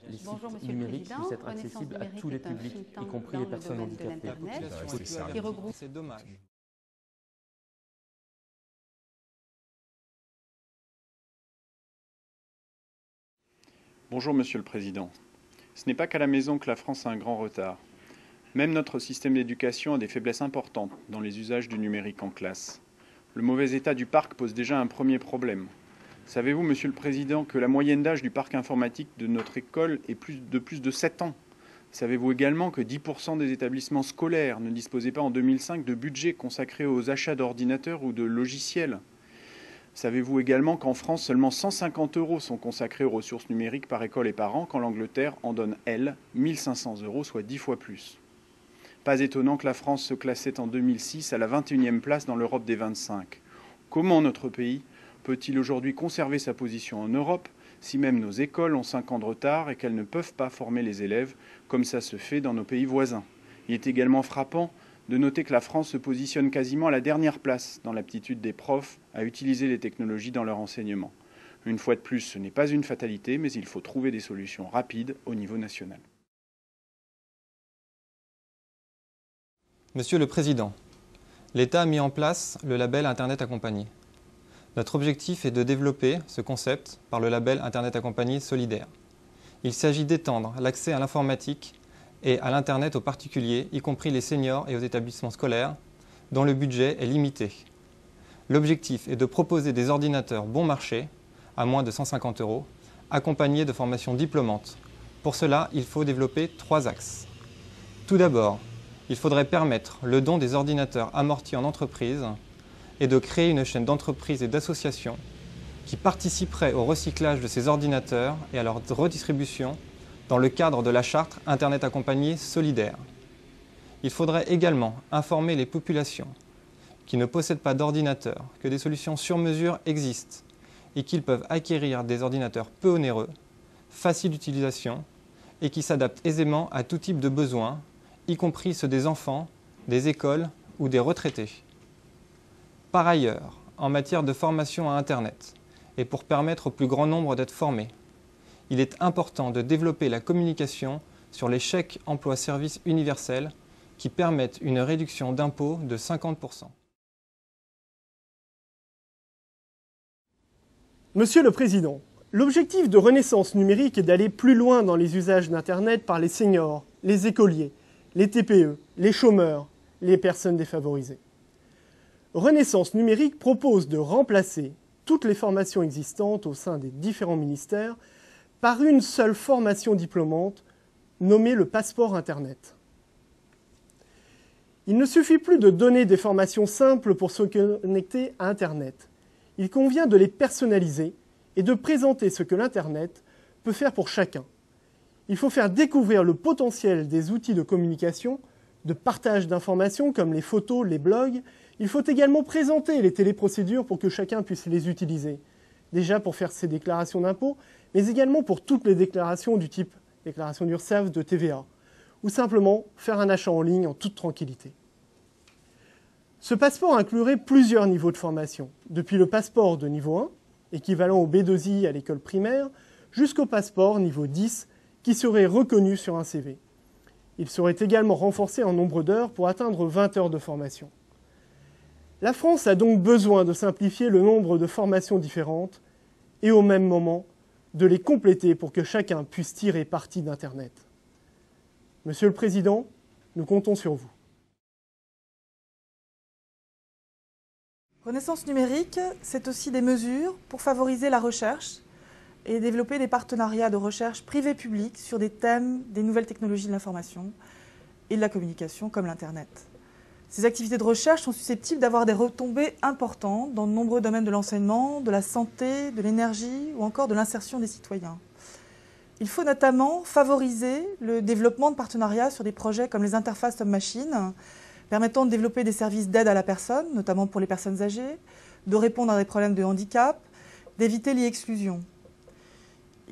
les sites numériques puissent être accessibles à tous les publics, y compris les personnes handicapées. C'est dommage. Bonjour Monsieur le Président. Ce n'est pas qu'à la maison que la France a un grand retard. Même notre système d'éducation a des faiblesses importantes dans les usages du numérique en classe. Le mauvais état du parc pose déjà un premier problème. Savez-vous, Monsieur le Président, que la moyenne d'âge du parc informatique de notre école est de plus de 7 ans? Savez-vous également que 10% des établissements scolaires ne disposaient pas en 2005 de budget consacré aux achats d'ordinateurs ou de logiciels? Savez-vous également qu'en France, seulement 150 € sont consacrés aux ressources numériques par école et par an, quand l'Angleterre en donne, elle, 1500 €, soit 10 fois plus? Pas étonnant que la France se classait en 2006 à la 21e place dans l'Europe des 25. Comment notre pays peut-il aujourd'hui conserver sa position en Europe si même nos écoles ont 5 ans de retard et qu'elles ne peuvent pas former les élèves comme ça se fait dans nos pays voisins? Il est également frappant de noter que la France se positionne quasiment à la dernière place dans l'aptitude des profs à utiliser les technologies dans leur enseignement. Une fois de plus, ce n'est pas une fatalité, mais il faut trouver des solutions rapides au niveau national. Monsieur le Président, l'État a mis en place le label Internet accompagné. Notre objectif est de développer ce concept par le label Internet accompagné solidaire. Il s'agit d'étendre l'accès à l'informatique et à l'Internet aux particuliers, y compris les seniors et aux établissements scolaires, dont le budget est limité. L'objectif est de proposer des ordinateurs bon marché, à moins de 150 €, accompagnés de formations diplômantes. Pour cela, il faut développer 3 axes. Tout d'abord, il faudrait permettre le don des ordinateurs amortis en entreprise et de créer une chaîne d'entreprises et d'associations qui participeraient au recyclage de ces ordinateurs et à leur redistribution dans le cadre de la charte Internet accompagné solidaire. Il faudrait également informer les populations qui ne possèdent pas d'ordinateur que des solutions sur mesure existent et qu'ils peuvent acquérir des ordinateurs peu onéreux, faciles d'utilisation et qui s'adaptent aisément à tout type de besoins, y compris ceux des enfants, des écoles ou des retraités. Par ailleurs, en matière de formation à Internet, et pour permettre au plus grand nombre d'être formés, il est important de développer la communication sur les chèques emploi-service universels qui permettent une réduction d'impôts de 50%. Monsieur le Président, l'objectif de Renaissance numérique est d'aller plus loin dans les usages d'Internet par les seniors, les écoliers, les TPE, les chômeurs, les personnes défavorisées. Renaissance numérique propose de remplacer toutes les formations existantes au sein des différents ministères par une seule formation diplômante nommée le passeport Internet. Il ne suffit plus de donner des formations simples pour se connecter à Internet. Il convient de les personnaliser et de présenter ce que l'Internet peut faire pour chacun. Il faut faire découvrir le potentiel des outils de communication, de partage d'informations comme les photos, les blogs. Il faut également présenter les téléprocédures pour que chacun puisse les utiliser. Déjà pour faire ses déclarations d'impôts, mais également pour toutes les déclarations du type déclaration d'URSSAF, de TVA, ou simplement faire un achat en ligne en toute tranquillité. Ce passeport inclurait plusieurs niveaux de formation, depuis le passeport de niveau 1, équivalent au B2I à l'école primaire, jusqu'au passeport niveau 10, qui serait reconnu sur un CV. Il serait également renforcé en nombre d'heures pour atteindre 20 heures de formation. La France a donc besoin de simplifier le nombre de formations différentes et au même moment de les compléter pour que chacun puisse tirer parti d'Internet. Monsieur le Président, nous comptons sur vous. Renaissance numérique, c'est aussi des mesures pour favoriser la recherche et développer des partenariats de recherche privé-public sur des thèmes des nouvelles technologies de l'information et de la communication comme l'Internet. Ces activités de recherche sont susceptibles d'avoir des retombées importantes dans de nombreux domaines de l'enseignement, de la santé, de l'énergie ou encore de l'insertion des citoyens. Il faut notamment favoriser le développement de partenariats sur des projets comme les interfaces homme-machine, permettant de développer des services d'aide à la personne, notamment pour les personnes âgées, de répondre à des problèmes de handicap, d'éviter l'e-exclusion.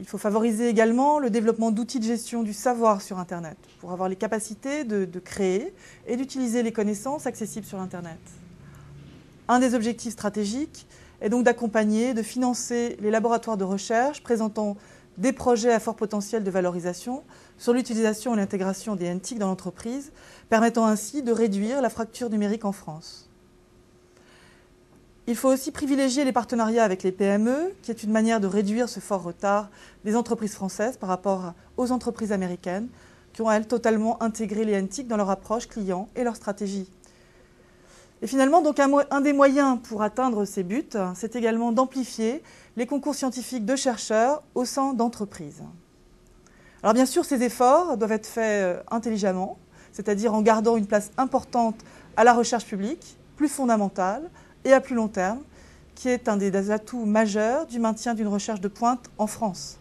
Il faut favoriser également le développement d'outils de gestion du savoir sur Internet, pour avoir les capacités de créer et d'utiliser les connaissances accessibles sur Internet. Un des objectifs stratégiques est donc d'accompagner, de financer les laboratoires de recherche présentant des projets à fort potentiel de valorisation sur l'utilisation et l'intégration des NTIC dans l'entreprise, permettant ainsi de réduire la fracture numérique en France. Il faut aussi privilégier les partenariats avec les PME, qui est une manière de réduire ce fort retard des entreprises françaises par rapport aux entreprises américaines, qui ont, elles, totalement intégré les NTIC dans leur approche client et leur stratégie. Et finalement, donc, un des moyens pour atteindre ces buts, c'est également d'amplifier les concours scientifiques de chercheurs au sein d'entreprises. Alors bien sûr, ces efforts doivent être faits intelligemment, c'est-à-dire en gardant une place importante à la recherche publique, plus fondamentale et à plus long terme, qui est un des atouts majeurs du maintien d'une recherche de pointe en France.